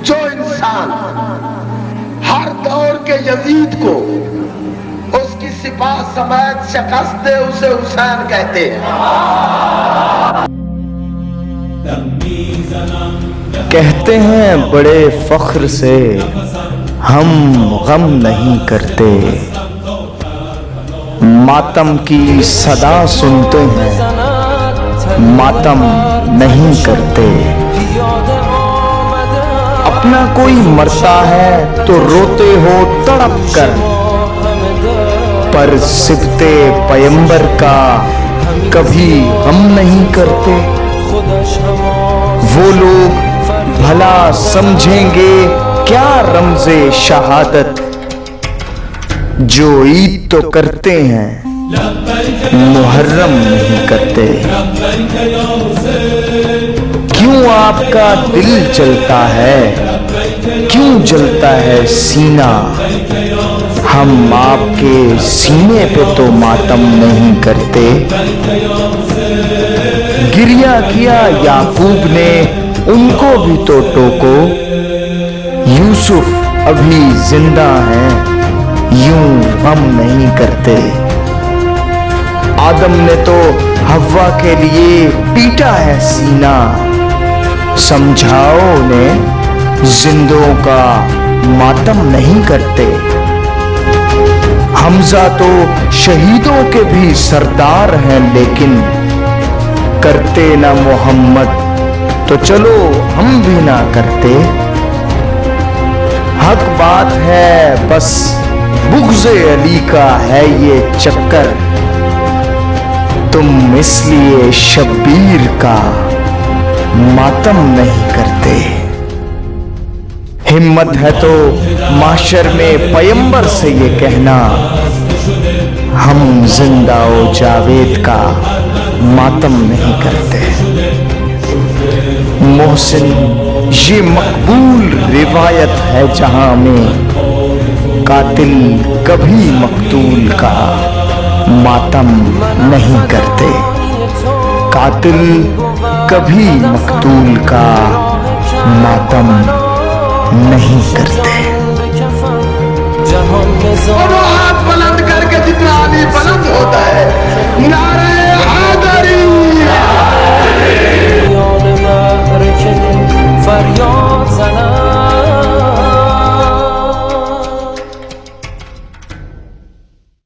جو انسان ہر دور کے یزید کو اس کی سپاہ سمیت شکست دے اسے حسین کہتے ہیں۔ کہتے ہیں بڑے فخر سے ہم غم نہیں کرتے، ماتم کی صدا سنتے ہیں ماتم نہیں کرتے۔ اپنا کوئی مرتا ہے تو روتے ہو تڑپ کر، پر صفتے پیمبر کا کبھی غم نہیں کرتے۔ وہ لوگ بھلا سمجھیں گے کیا رمز شہادت، جو عید تو کرتے ہیں محرم نہیں کرتے۔ کیوں آپ کا دل جلتا ہے، کیوں جلتا ہے سینہ، ہم آپ کے سینے پہ تو ماتم نہیں کرتے۔ گریہ کیا یعقوب نے ان کو بھی تو ٹوکو، یوسف ابھی زندہ ہیں یوں غم نہیں کرتے۔ آدم نے تو حوا کے لیے پیٹا ہے سینہ، سمجھاؤ انہیں زندوں کا ماتم نہیں کرتے۔ حمزہ تو شہیدوں کے بھی سردار ہیں لیکن کرتے نہ محمد تو چلو ہم بھی نہ کرتے۔ حق بات ہے بس بغض علی کا ہے یہ چکر، تم اس لیے شبیر کا ماتم نہیں کرتے۔ ہمت ہے تو محشر میں پیمبر سے یہ کہنا، ہم زندہ و جاوید کا ماتم نہیں کرتے۔ محسن یہ مقبول روایت ہے جہاں میں، قاتل کبھی مقتول کا ماتم نہیں کرتے۔ قاتل کبھی مقتول کا ماتم نہیں کرتے۔